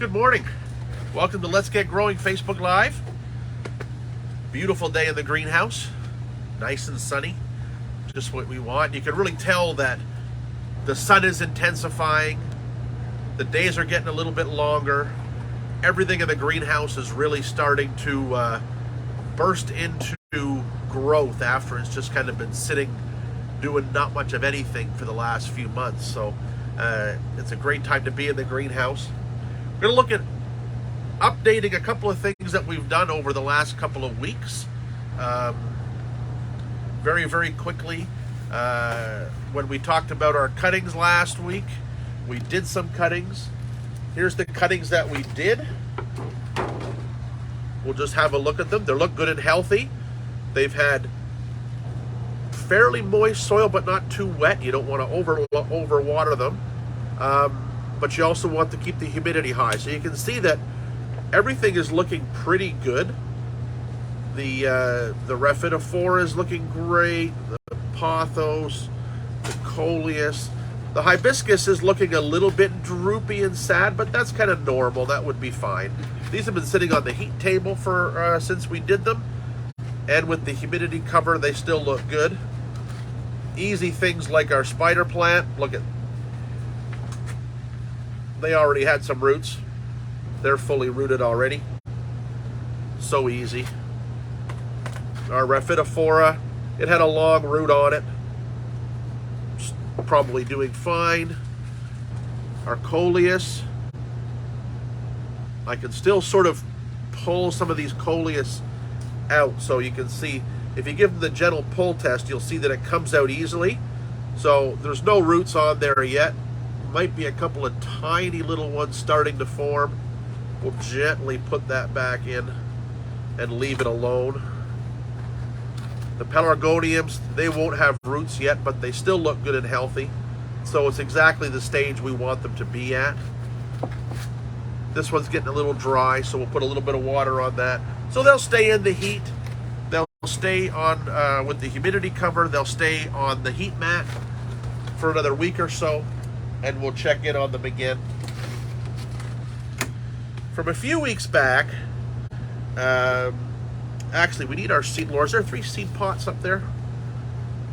good morning. Welcome to Let's Get Growing Facebook Live. Beautiful day in the greenhouse. Nice and sunny. Just what we want. You can really tell that the sun is intensifying. The days are getting a little bit longer. Everything in the greenhouse is really starting to burst into growth after it's just kind of been sitting doing not much of anything for the last few months. So it's a great time to be in the greenhouse. We're going to look at updating a couple of things that we've done over the last couple of weeks. Very quickly, when we talked about our cuttings last week, we did some cuttings. Here's the cuttings that we did. We'll just have a look at them. They look good and healthy. They've had fairly moist soil, but not too wet. You don't want to overwater them. But you also want to keep the humidity high. So you can see that everything is looking pretty good. The Raphidophora is looking great. The Pothos, the Coleus. The hibiscus is looking a little bit droopy and sad, but that's kind of normal. That would be fine. These have been sitting on the heat table for since we did them. And with the humidity cover, they still look good. Easy things like our spider plant. Look at, they already had some roots. They're fully rooted already. So easy. Our Raphidophora, it had a long root on it. Probably doing fine. Our Coleus, I can still sort of pull some of these Coleus out, so you can see if you give them the gentle pull test, you'll see that it comes out easily. So there's no roots on there yet. Might be a couple of tiny little ones starting to form. We'll gently put that back in and leave it alone. The pelargoniums, they won't have roots yet, but they still look good and healthy. So it's exactly the stage we want them to be at. This one's getting a little dry, so we'll put a little bit of water on that. So they'll stay in the heat. They'll stay on, with the humidity cover, they'll stay on the heat mat for another week or so, and we'll check in on them again. From a few weeks back, actually, we need our seed lures. There are 3 seed pots up there.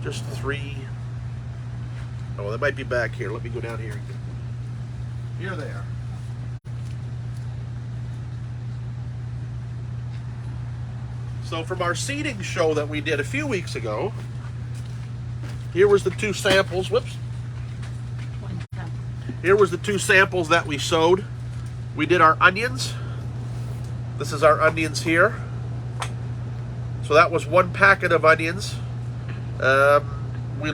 Just 3. Oh, they might be back here. Let me go down here. Here they are. So from our seeding show that we did a few weeks ago, here was the 2 samples. Whoops. Here was the 2 samples that we sowed. We did our onions. This is our onions here. So that was 1 packet of onions. It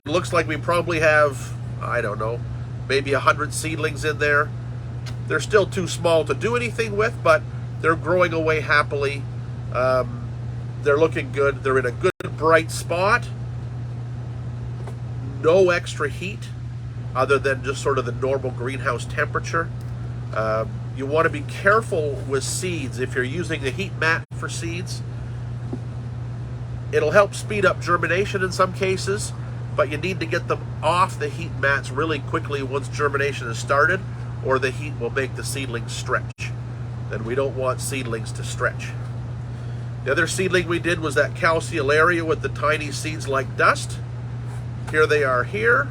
looks like we probably have, I don't know, maybe 100 seedlings in there. They're still too small to do anything with, but they're growing away happily. They're looking good. They're in a good bright spot. No extra heat other than just sort of the normal greenhouse temperature. You want to be careful with seeds. If you're using a heat mat for seeds, it'll help speed up germination in some cases, but you need to get them off the heat mats really quickly once germination has started, or the heat will make the seedlings stretch. And we don't want seedlings to stretch. The other seedling we did was that Calceolaria with the tiny seeds like dust. Here they are here.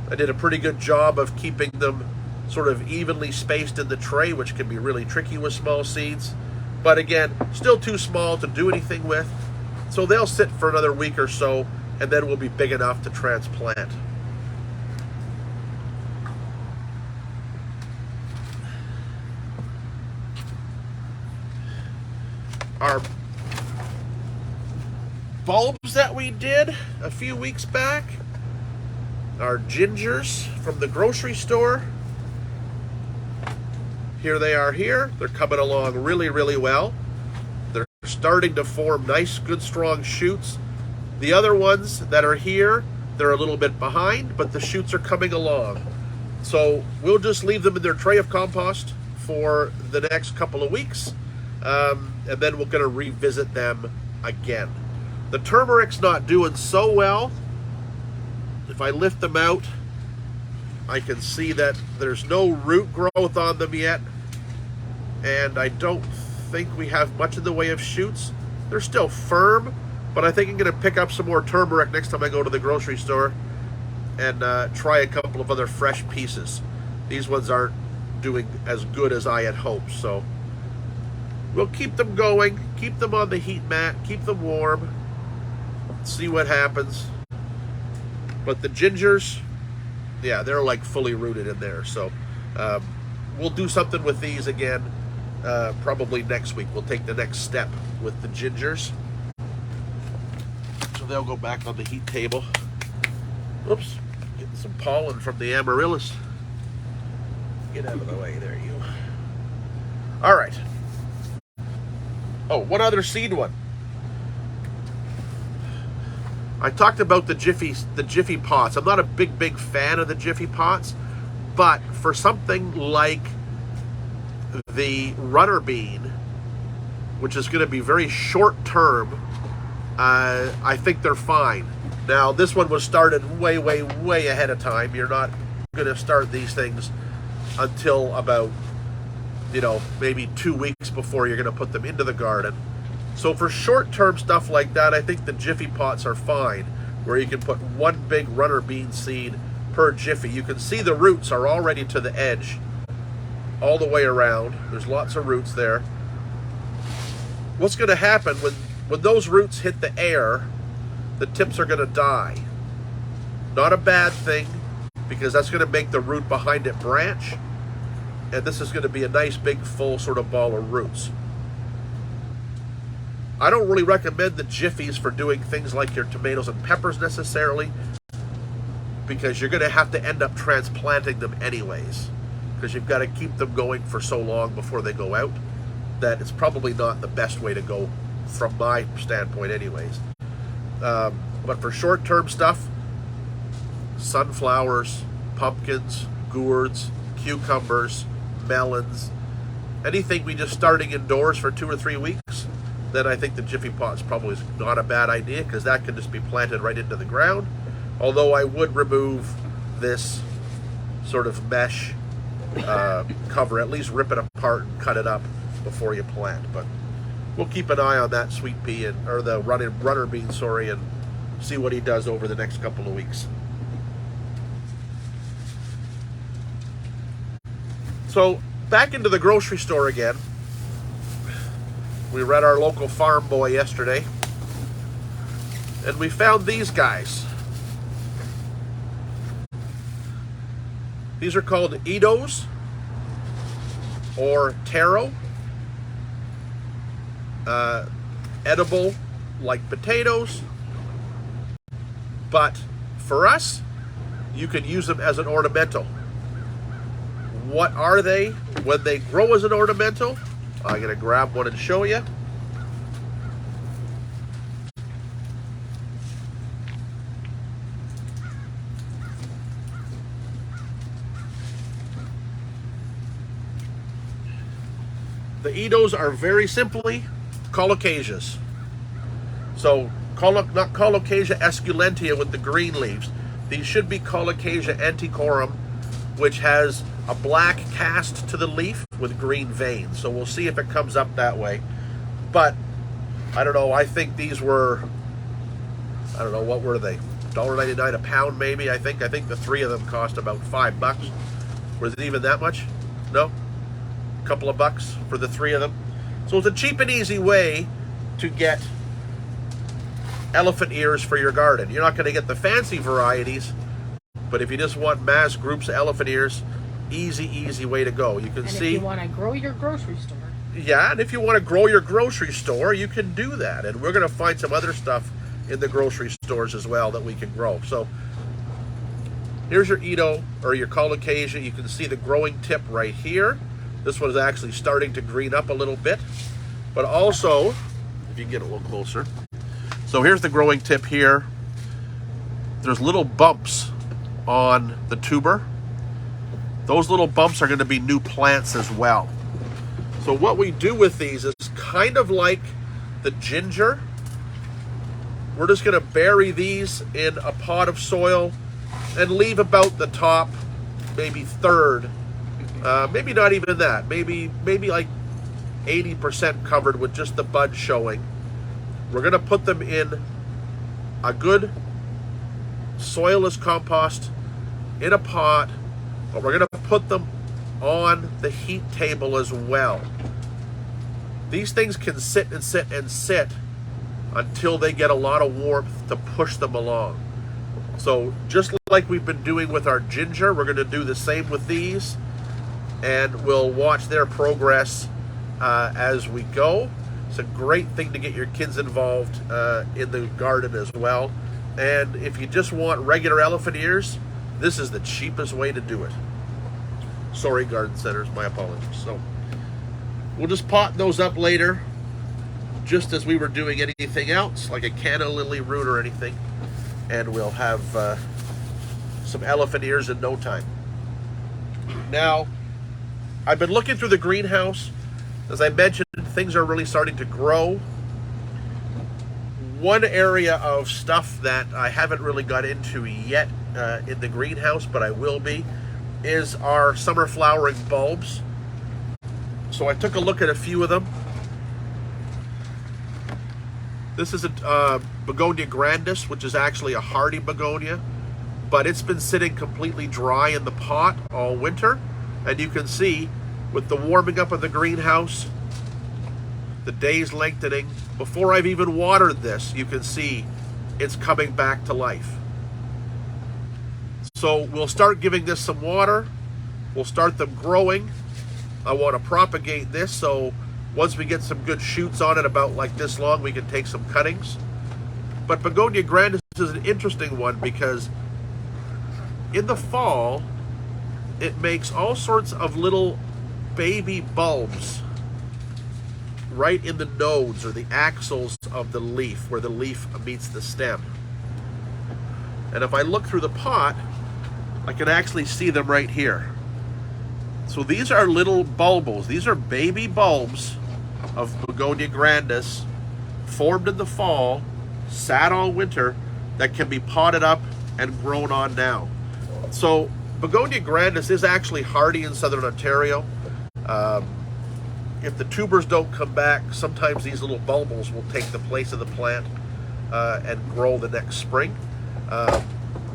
I did a pretty good job of keeping them sort of evenly spaced in the tray, which can be really tricky with small seeds. But again, still too small to do anything with. So they'll sit for another week or so, and then we'll be big enough to transplant. Our bulbs that we did a few weeks back, our gingers from the grocery store. Here they are here. They're coming along really well. They're starting to form nice, good, strong shoots. The other ones that are here, they're a little bit behind, but the shoots are coming along. So we'll just leave them in their tray of compost for the next couple of weeks, and then we're going to revisit them again. The turmeric's not doing so well. If I lift them out, I can see that there's no root growth on them yet. and I don't think we have much in the way of shoots. They're still firm, but I think I'm going to pick up some more turmeric next time I go to the grocery store and try a couple of other fresh pieces. These ones aren't doing as good as I had hoped, so we'll keep them going, keep them on the heat mat, keep them warm, see what happens. But the gingers, yeah, they're like fully rooted in there, so we'll do something with these again probably next week. We'll take the next step with the gingers. So they'll go back on the heat table. Oops, getting some pollen from the Amaryllis. Get out of the way, there you go. All right. Oh, one other seed one. I talked about the Jiffy pots. I'm not a big fan of the Jiffy pots, but for something like the runner bean, which is going to be very short term, I think they're fine. Now, this one was started way ahead of time. You're not going to start these things until about, maybe 2 weeks before you're going to put them into the garden. So for short-term stuff like that, I think the Jiffy pots are fine, where you can put one big runner bean seed per Jiffy. You can see the roots are already to the edge, all the way around. There's lots of roots there. What's going to happen when those roots hit the air, the tips are going to die. Not a bad thing, because that's going to make the root behind it branch, and this is going to be a nice big full sort of ball of roots. I don't really recommend the Jiffies for doing things like your tomatoes and peppers necessarily, because you're going to have to end up transplanting them anyways, because you've got to keep them going for so long before they go out that it's probably not the best way to go from my standpoint anyways. But for short-term stuff, sunflowers, pumpkins, gourds, cucumbers, melons, anything we just starting indoors for 2 or 3 weeks, then I think the Jiffy pot's probably not a bad idea, because that can just be planted right into the ground. Although I would remove this sort of mesh cover, at least rip it apart and cut it up before you plant. But we'll keep an eye on that sweet pea, or the runner bean, and see what he does over the next couple of weeks. So back into the grocery store again. We were at our local farm boy yesterday, and we found these guys. These are called Edos or taro. Edible like potatoes, but for us, you can use them as an ornamental. What are they when they grow as an ornamental? I'm going to grab one and show you. The Edos are very simply colocasias. So, not Colocasia esculentia with the green leaves. These should be Colocasia antiquorum, which has a black cast to the leaf with green veins. So we'll see if it comes up that way. But I don't know, I think these were, I don't know, what were they? $1.99 a pound maybe, I think. I think the 3 of them cost about $5. Was it even that much? No? A couple of bucks for the 3 of them. So it's a cheap and easy way to get elephant ears for your garden. You're not going to get the fancy varieties, but if you just want mass groups of elephant ears, easy way to go. You can see. If you want to grow your grocery store. Yeah, and if you want to grow your grocery store, you can do that. And we're going to find some other stuff in the grocery stores as well that we can grow. So here's your Edo, or your Colocasia. You can see the growing tip right here. This one is actually starting to green up a little bit. But also, if you can get a little closer. So here's the growing tip here. There's little bumps on the tuber. Those little bumps are going to be new plants as well. So what we do with these is kind of like the ginger. We're just going to bury these in a pot of soil and leave about the top, maybe third, maybe not even that, maybe like 80% covered with just the bud showing. We're going to put them in a good soilless compost in a pot, but we're going to put them on the heat table as well. These things can sit and sit and sit until they get a lot of warmth to push them along. So just like we've been doing with our ginger, we're going to do the same with these, and we'll watch their progress as we go. It's a great thing to get your kids involved in the garden as well. And if you just want regular elephant ears, this is the cheapest way to do it. Sorry, garden centers, my apologies. So we'll just pot those up later, just as we were doing anything else, like a canna lily root or anything, and we'll have some elephant ears in no time. Now, I've been looking through the greenhouse. As I mentioned, things are really starting to grow. One area of stuff that I haven't really got into yet in the greenhouse, but I will be, is our summer flowering bulbs. So I took a look at a few of them. This is a Begonia grandis, which is actually a hardy begonia, but it's been sitting completely dry in the pot all winter. And you can see with the warming up of the greenhouse, the days lengthening, before I've even watered this, you can see it's coming back to life. So we'll start giving this some water. We'll start them growing. I want to propagate this, so once we get some good shoots on it about like this long, we can take some cuttings. But Begonia grandis is an interesting one because in the fall, it makes all sorts of little baby bulbs right in the nodes or the axils of the leaf, where the leaf meets the stem. And if I look through the pot, I can actually see them right here. So these are little bulbos. These are baby bulbs of Begonia grandis, formed in the fall, sat all winter, that can be potted up and grown on now. So Begonia grandis is actually hardy in southern Ontario. If the tubers don't come back, sometimes these little bulbos will take the place of the plant and grow the next spring.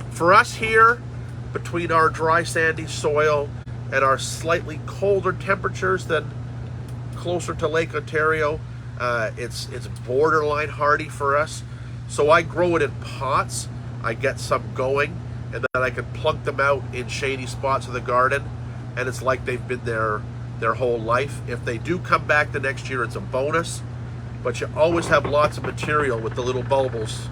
For us here, between our dry sandy soil and our slightly colder temperatures than closer to Lake Ontario, it's borderline hardy for us. So I grow it in pots. I get some going, and then I can plunk them out in shady spots of the garden, and it's like they've been there their whole life. If they do come back the next year, it's a bonus, but you always have lots of material with the little bulbos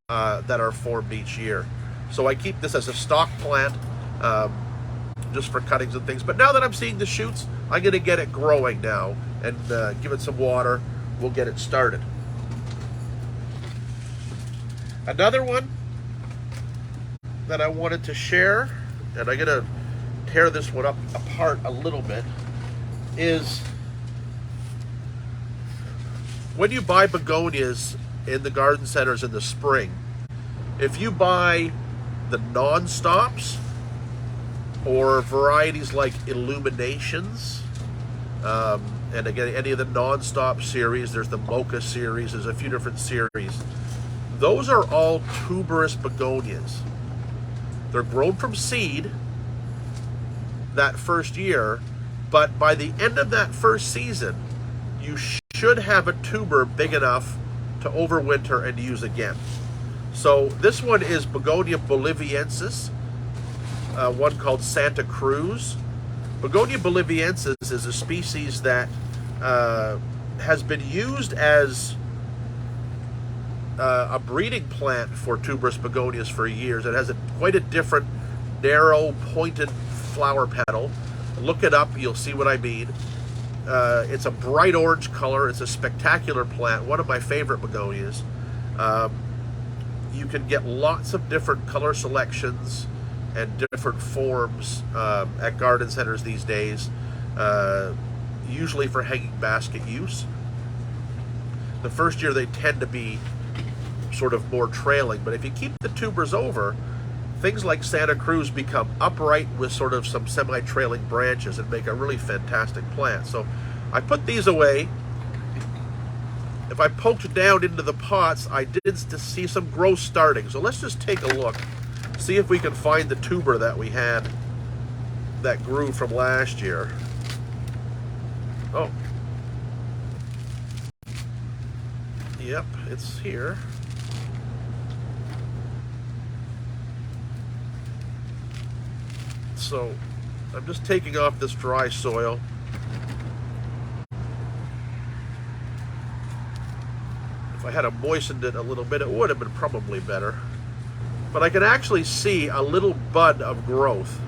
that are formed each year. So I keep this as a stock plant just for cuttings and things. But now that I'm seeing the shoots, I'm going to get it growing now and give it some water. We'll get it started. Another one that I wanted to share, and I'm going to tear this one apart a little bit, is when you buy begonias in the garden centers in the spring, if you buy the non-stops or varieties like Illuminations, and again, any of the non-stop series, there's the Mocha series, there's a few different series. Those are all tuberous begonias. They're grown from seed that first year, but by the end of that first season, you should have a tuber big enough to overwinter and use again. So this one is Begonia boliviensis, one called Santa Cruz. Begonia boliviensis is a species that has been used as a breeding plant for tuberous begonias for years. It has quite a different, narrow, pointed flower petal. Look it up, you'll see what I mean. It's a bright orange color. It's a spectacular plant, one of my favorite begonias. You can get lots of different color selections and different forms at garden centers these days, usually for hanging basket use. The first year they tend to be sort of more trailing, but if you keep the tubers over, things like Santa Cruz become upright with sort of some semi-trailing branches and make a really fantastic plant. So I put these away. If I poked down into the pots, I did see some growth starting. So let's just take a look, see if we can find the tuber that we had that grew from last year. Oh. Yep, it's here. So I'm just taking off this dry soil. If I had moistened it a little bit, it would have been probably better. But I can actually see a little bud of growth.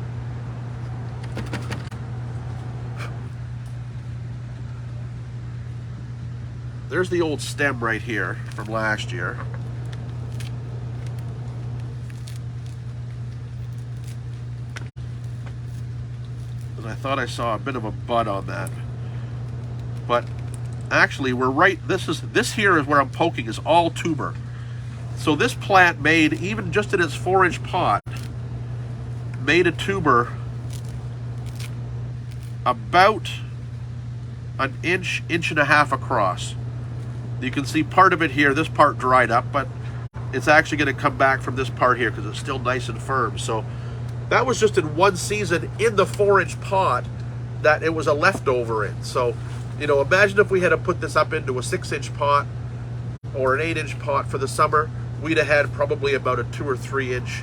There's the old stem right here from last year. And I thought I saw a bit of a bud on that. But actually, we're right. This here is where I'm poking is all tuber. So this plant made, even just in its 4-inch pot, made a tuber about an inch, inch and a half across. You can see part of it here. This part dried up, but it's actually going to come back from this part here because it's still nice and firm. So that was just in one season in the 4-inch pot that it was a leftover in. So, you know, imagine if we had to put this up into a 6-inch pot or an 8-inch pot for the summer, we'd have had probably about a 2 or 3-inch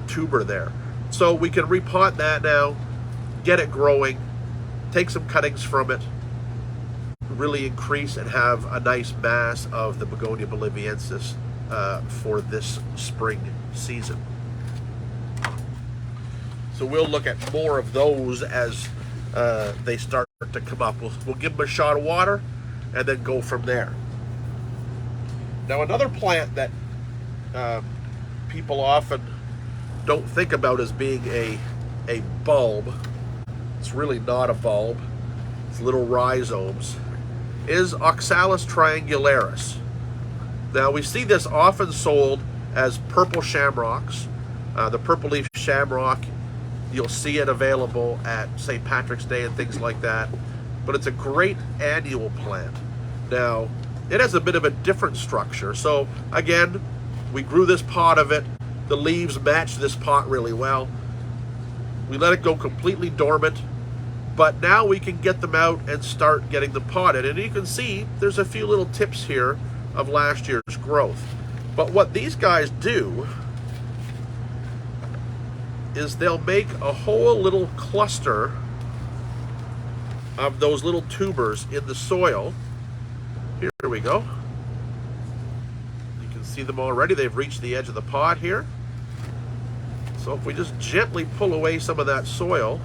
tuber there. So we can repot that now, get it growing, take some cuttings from it, really increase and have a nice mass of the Begonia boliviensis for this spring season. So we'll look at more of those as they start to come up. We'll give them a shot of water and then go from there. Now another plant that people often don't think about as being a bulb, it's really not a bulb, it's little rhizomes, is Oxalis triangularis. Now we see this often sold as purple shamrocks. The purple leaf shamrock, you'll see it available at St. Patrick's Day and things like that, but it's a great annual plant. Now it has a bit of a different structure. So again, we grew this pot of it, the leaves match this pot really well. We let it go completely dormant, but now we can get them out and start getting them potted. And you can see there's a few little tips here of last year's growth. But what these guys do is they'll make a whole little cluster of those little tubers in the soil. Here we go. You can see them already. They've reached the edge of the pot here. So if we just gently pull away some of that soil,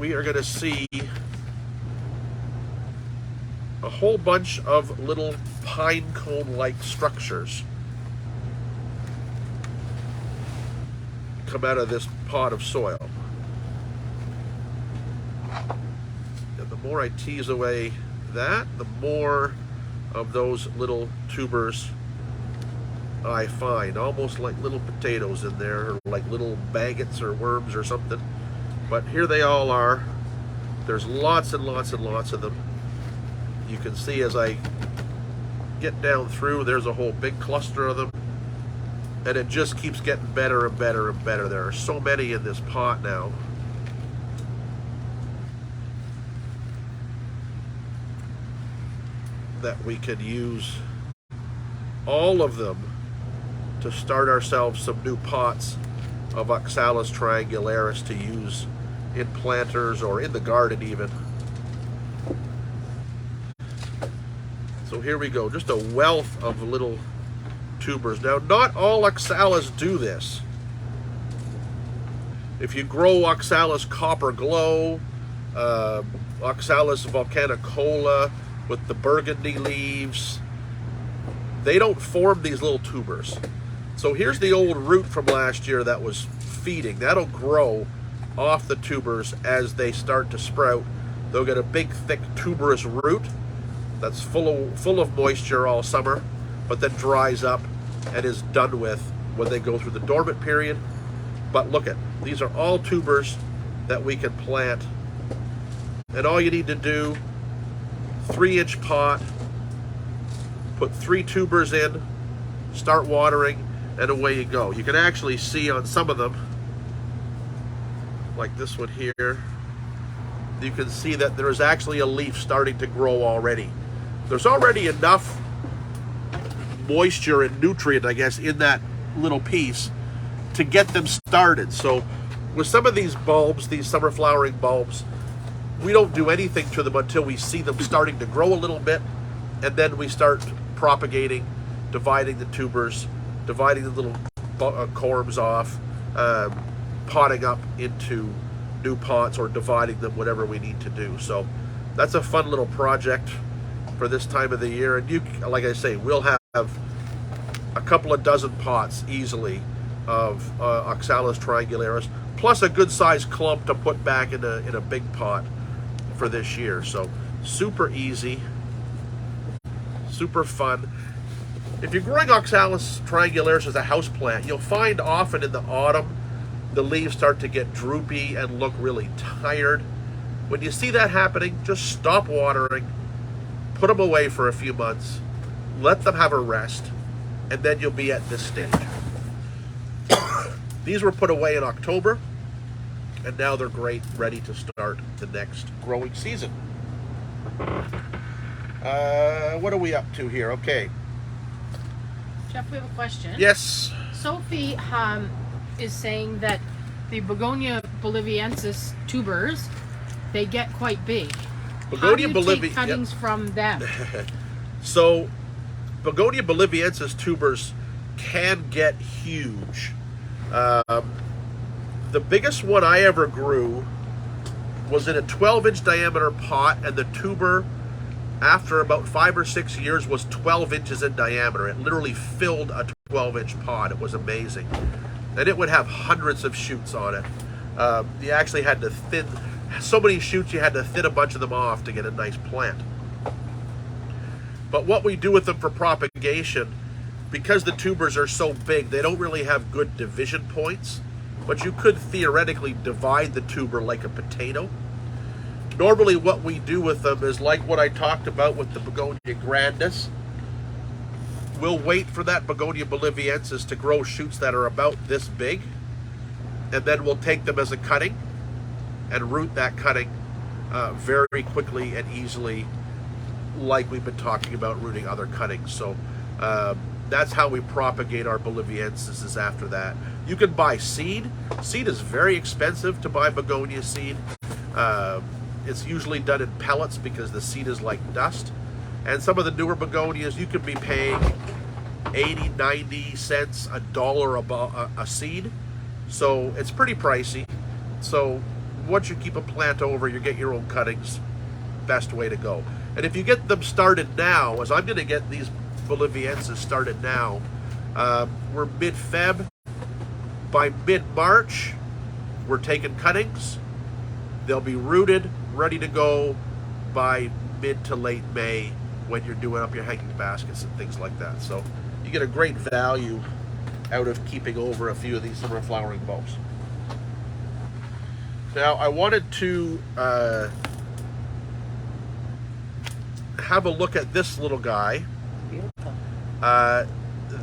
we are going to see a whole bunch of little pine cone-like structures come out of this pot of soil. And the more I tease away that, the more of those little tubers I find, almost like little potatoes in there, or like little maggots or worms or something. But here they all are. There's lots and lots and lots of them. You can see as I get down through, there's a whole big cluster of them. And it just keeps getting better and better and better. There are so many in this pot now. That we could use all of them to start ourselves some new pots of Oxalis triangularis to use in planters or in the garden even. So here we go, just a wealth of little tubers. Now, not all Oxalis do this. If you grow Oxalis copper glow, Oxalis volcanicola with the burgundy leaves, they don't form these little tubers. So here's the old root from last year that was feeding. That'll grow off the tubers as they start to sprout. They'll get a big, thick, tuberous root that's full of moisture all summer, but then dries up and is done with when they go through the dormant period. But look at, these are all tubers that we can plant And all you need to do, 3-inch pot, put 3 tubers in, start watering, and away you go. You can actually see on some of them, like this one here, you can see that there's actually a leaf starting to grow already. There's already enough moisture and nutrient, I guess, in that little piece to get them started. So with some of these bulbs, these summer flowering bulbs, we don't do anything to them until we see them starting to grow a little bit, and then we start propagating, dividing the tubers, dividing the little corms off, potting up into new pots or dividing them, whatever we need to do. So that's a fun little project for this time of the year. And you, like I say, we'll have a couple of dozen pots easily of Oxalis triangularis, plus a good sized clump to put back in a big pot for this year. So super easy, super fun. If you're growing Oxalis triangularis as a house plant, you'll find often in the autumn the leaves start to get droopy and look really tired. When you see that happening, just stop watering, put them away for a few months, let them have a rest, and then you'll be at this stage. These were put away in October, and now they're great, ready to start the next growing season. What are we up to here? Okay. Jeff, we have a question. Yes. Sophie is saying that the Begonia boliviensis tubers, they get quite big. Begonia How do you take cuttings from them? So, Begonia boliviensis tubers can get huge. The biggest one I ever grew was in a 12-inch diameter pot, and the tuber, after about 5 or 6 years, was 12 inches in diameter. It literally filled a 12-inch pot. It was amazing. And it would have hundreds of shoots on it. You actually had to thin so many shoots, you had to thin a bunch of them off to get a nice plant. But what we do with them for propagation, because the tubers are so big, they don't really have good division points, but you could theoretically divide the tuber like a potato. Normally what we do with them is like what I talked about with the Begonia grandis. We'll wait for that Begonia boliviensis to grow shoots that are about this big, and then we'll take them as a cutting and root that cutting very quickly and easily, like we've been talking about rooting other cuttings. So that's how we propagate our boliviensis, is after that. You can buy seed. Seed is very expensive to buy begonia seed. It's usually done in pellets because the seed is like dust. And some of the newer begonias, you could be paying 80, 90 cents, $1 a seed. So it's pretty pricey. So once you keep a plant over, you get your own cuttings. Best way to go. And if you get them started now, as I'm going to get these boliviensis started now, we're mid-Feb. By mid-March, we're taking cuttings. They'll be rooted, ready to go by mid to late May when you're doing up your hanging baskets and things like that. So you get a great value out of keeping over a few of these summer flowering bulbs. Now, I wanted to have a look at this little guy. Beautiful.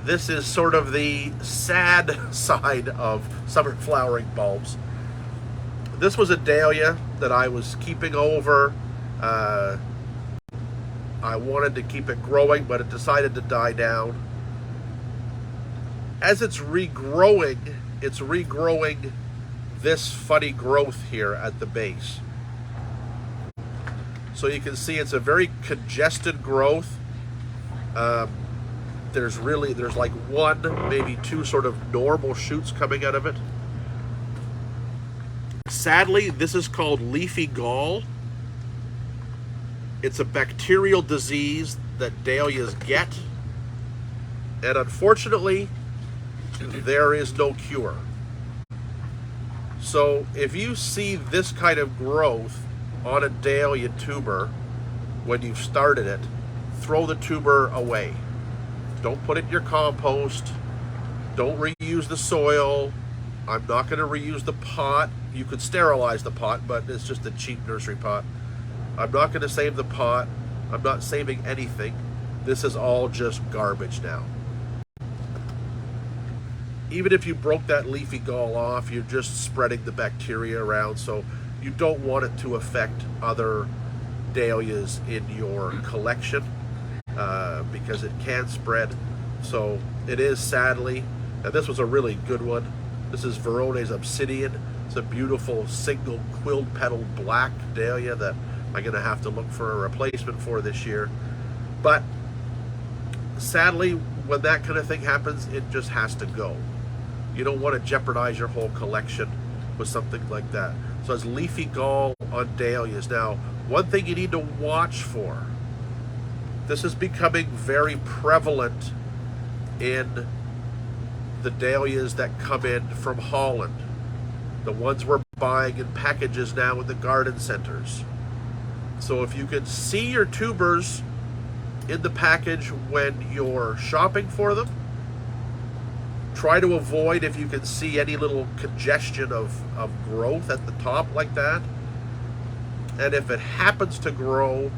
This is sort of the sad side of summer flowering bulbs. This was a dahlia that I was keeping over. I wanted to keep it growing, but it decided to die down. As it's regrowing this funny growth here at the base. So you can see it's a very congested growth. There's like one, maybe two sort of normal shoots coming out of it. Sadly, this is called leafy gall. It's a bacterial disease that dahlias get. And unfortunately, there is no cure. So if you see this kind of growth on a dahlia tuber when you've started it, throw the tuber away. Don't put it in your compost. Don't reuse the soil. I'm not going to reuse the pot. You could sterilize the pot, but it's just a cheap nursery pot. I'm not going to save the pot. I'm not saving anything. This is all just garbage now. Even if you broke that leafy gall off, you're just spreading the bacteria around, so you don't want it to affect other dahlias in your collection because it can spread. So it is, sadly, and this was a really good one. This is Verone's Obsidian. It's a beautiful single quilled petal black dahlia that I'm going to have to look for a replacement for this year. But sadly, when that kind of thing happens, it just has to go. You don't want to jeopardize your whole collection with something like that. So it's leafy gall on dahlias. Now, one thing you need to watch for, this is becoming very prevalent in the dahlias that come in from Holland. The ones we're buying in packages now in the garden centers. So if you can see your tubers in the package when you're shopping for them, try to avoid, if you can see any little congestion of growth at the top like that. And if it happens to grow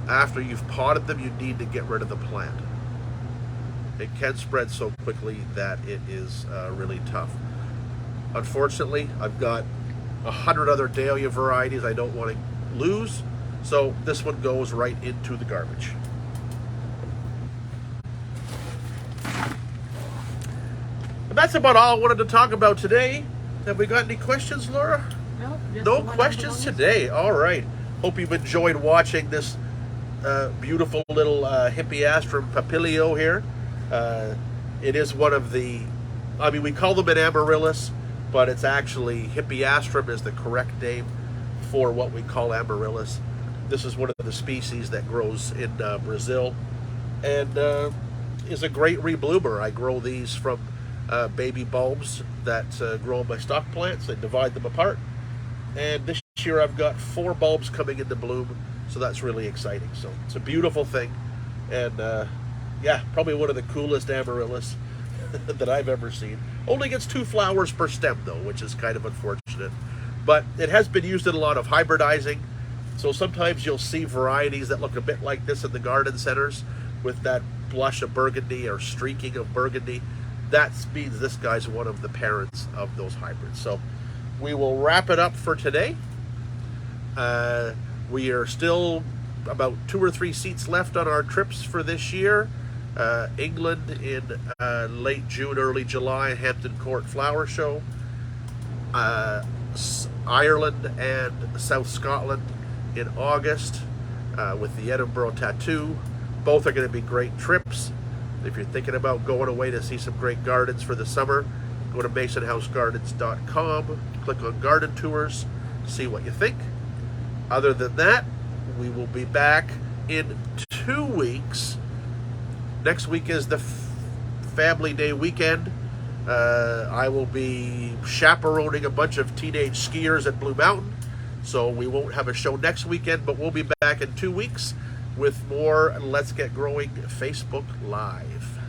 after you've potted them, you need to get rid of the plant. It can spread so quickly that it is really tough. Unfortunately, I've got 100 other dahlia varieties I don't want to lose, so this one goes right into the garbage. And that's about all I wanted to talk about today. Have we got any questions, Laura? No questions today. All right. Hope you've enjoyed watching this beautiful little Hippeastrum papilio here. It is one of the, I mean, we call them an Amaryllis, but it's actually Hippeastrum is the correct name for what we call Amaryllis. This is one of the species that grows in Brazil and is a great rebloomer. I grow these from baby bulbs that grow in my stock plants. I divide them apart, and this year I've got 4 bulbs coming into bloom, so that's really exciting. So it's a beautiful thing, and yeah, probably one of the coolest Amaryllis that I've ever seen. Only gets 2 flowers per stem though, which is kind of unfortunate, but it has been used in a lot of hybridizing. So sometimes you'll see varieties that look a bit like this in the garden centers with that blush of burgundy or streaking of burgundy. That means this guy's one of the parents of those hybrids. So we will wrap it up for today. We are still about 2 or 3 seats left on our trips for this year. England in late June, early July, Hampton Court Flower Show. Ireland and South Scotland in August with the Edinburgh Tattoo. Both are going to be great trips. If you're thinking about going away to see some great gardens for the summer, go to masonhousegardens.com, click on garden tours, see what you think. Other than that, we will be back in 2 weeks. Next week is the Family Day weekend. I will be chaperoning a bunch of teenage skiers at Blue Mountain, so we won't have a show next weekend, but we'll be back in 2 weeks with more Let's Get Growing Facebook Live.